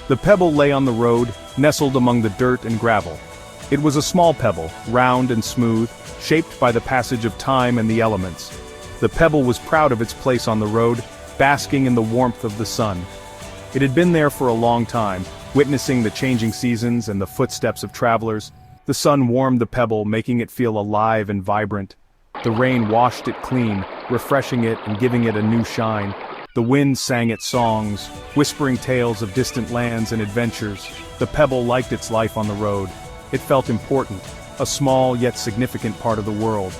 The pebble lay on the road, nestled among the dirt and gravel. It was a small pebble, round and smooth, shaped by the passage of time and the elements. The pebble was proud of its place on the road, basking in the warmth of the sun. It had been there for a long time, witnessing the changing seasons and the footsteps of travelers. The sun warmed the pebble, making it feel alive and vibrant. The rain washed it clean, refreshing it and giving it a new shine. The wind sang its songs, whispering tales of distant lands and adventures. The pebble liked its life on the road. It felt important, a small yet significant part of the world.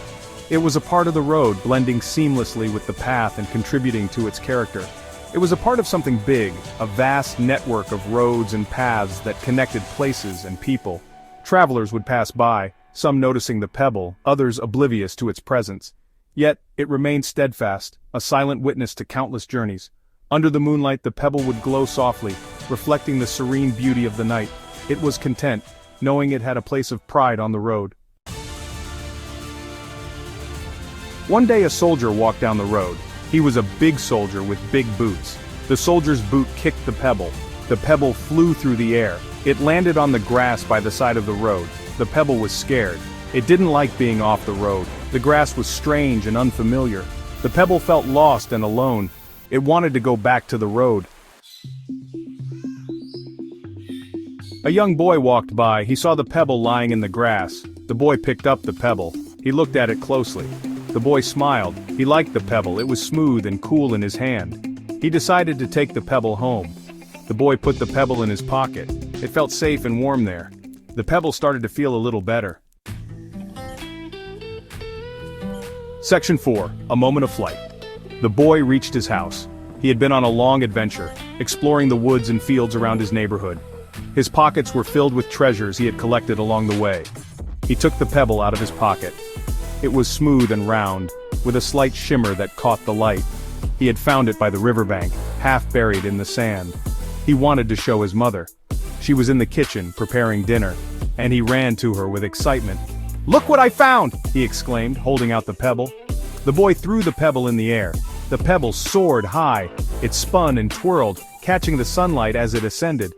It was a part of the road, blending seamlessly with the path and contributing to its character. It was a part of something big, a vast network of roads and paths that connected places and people. Travelers would pass by, some noticing the pebble, others oblivious to its presence. Yet, it remained steadfast, a silent witness to countless journeys. Under the moonlight the pebble would glow softly, reflecting the serene beauty of the night. It was content, knowing it had a place of pride on the road. One day a soldier walked down the road. He was a big soldier with big boots. The soldier's boot kicked the pebble. The pebble flew through the air. It landed on the grass by the side of the road. The pebble was scared. It didn't like being off the road. The grass was strange and unfamiliar. The pebble felt lost and alone. It wanted to go back to the road. A young boy walked by. He saw the pebble lying in the grass. The boy picked up the pebble. He looked at it closely. The boy smiled. He liked the pebble. It was smooth and cool in his hand. He decided to take the pebble home. The boy put the pebble in his pocket. It felt safe and warm there. The pebble started to feel a little better. Section 4. A Moment of Flight. The boy reached his house. He had been on a long adventure, exploring the woods and fields around his neighborhood. His pockets were filled with treasures he had collected along the way. He took the pebble out of his pocket. It was smooth and round, with a slight shimmer that caught the light. He had found it by the riverbank, half buried in the sand. He wanted to show his mother. She was in the kitchen, preparing dinner, and he ran to her with excitement. "Look what I found!" he exclaimed, holding out the pebble. The boy threw the pebble in the air. The pebble soared high. It spun and twirled, catching the sunlight as it ascended.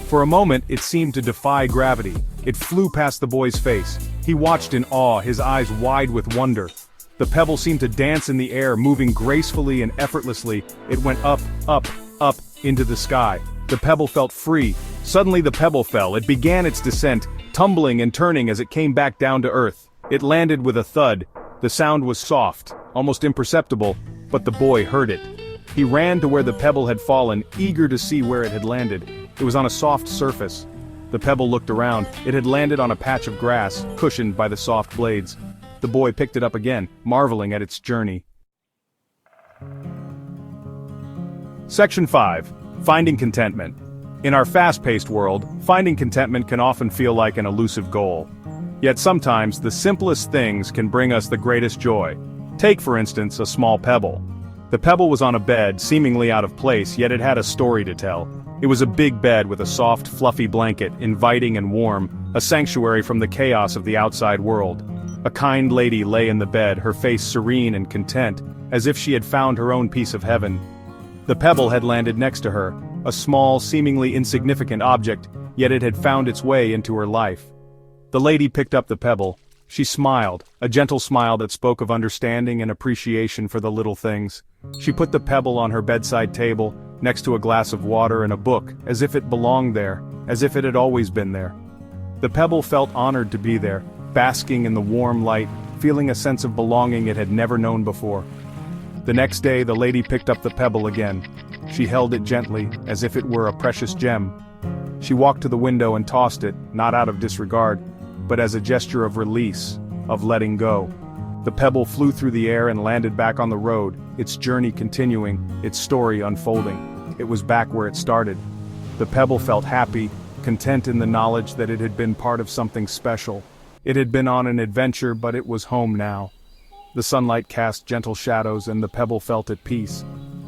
For a moment, it seemed to defy gravity. It flew past the boy's face. He watched in awe, his eyes wide with wonder. The pebble seemed to dance in the air, moving gracefully and effortlessly. It went up, up, up, into the sky. The pebble felt free. Suddenly the pebble fell. It began its descent, tumbling and turning as it came back down to earth. It landed with a thud. The sound was soft, almost imperceptible, but the boy heard it. He ran to where the pebble had fallen, eager to see where it had landed. It was on a soft surface. The pebble looked around. It had landed on a patch of grass, cushioned by the soft blades. The boy picked it up again, marveling at its journey. Section 5. Finding Contentment. In our fast-paced world, finding contentment can often feel like an elusive goal. Yet sometimes, the simplest things can bring us the greatest joy. Take, for instance, a small pebble. The pebble was on a bed, seemingly out of place, yet it had a story to tell. It was a big bed with a soft, fluffy blanket, inviting and warm, a sanctuary from the chaos of the outside world. A kind lady lay in the bed, her face serene and content, as if she had found her own piece of heaven. The pebble had landed next to her, a small, seemingly insignificant object, yet it had found its way into her life. The lady picked up the pebble. She smiled, a gentle smile that spoke of understanding and appreciation for the little things. She put the pebble on her bedside table, next to a glass of water and a book, as if it belonged there, as if it had always been there. The pebble felt honored to be there, basking in the warm light, feeling a sense of belonging it had never known before. The next day the lady picked up the pebble again. She held it gently, as if it were a precious gem. She walked to the window and tossed it, not out of disregard, but as a gesture of release, of letting go. The pebble flew through the air and landed back on the road, its journey continuing, its story unfolding. It was back where it started. The pebble felt happy, content in the knowledge that it had been part of something special. It had been on an adventure, but it was home now. The sunlight cast gentle shadows and the pebble felt at peace.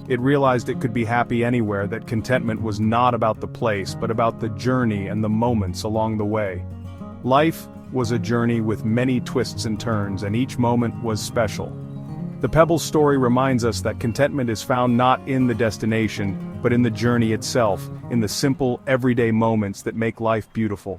It realized it could be happy anywhere, that contentment was not about the place, but about the journey and the moments along the way. Life was a journey with many twists and turns, and each moment was special. The Pebbles story reminds us that contentment is found not in the destination, but in the journey itself, in the simple, everyday moments that make life beautiful.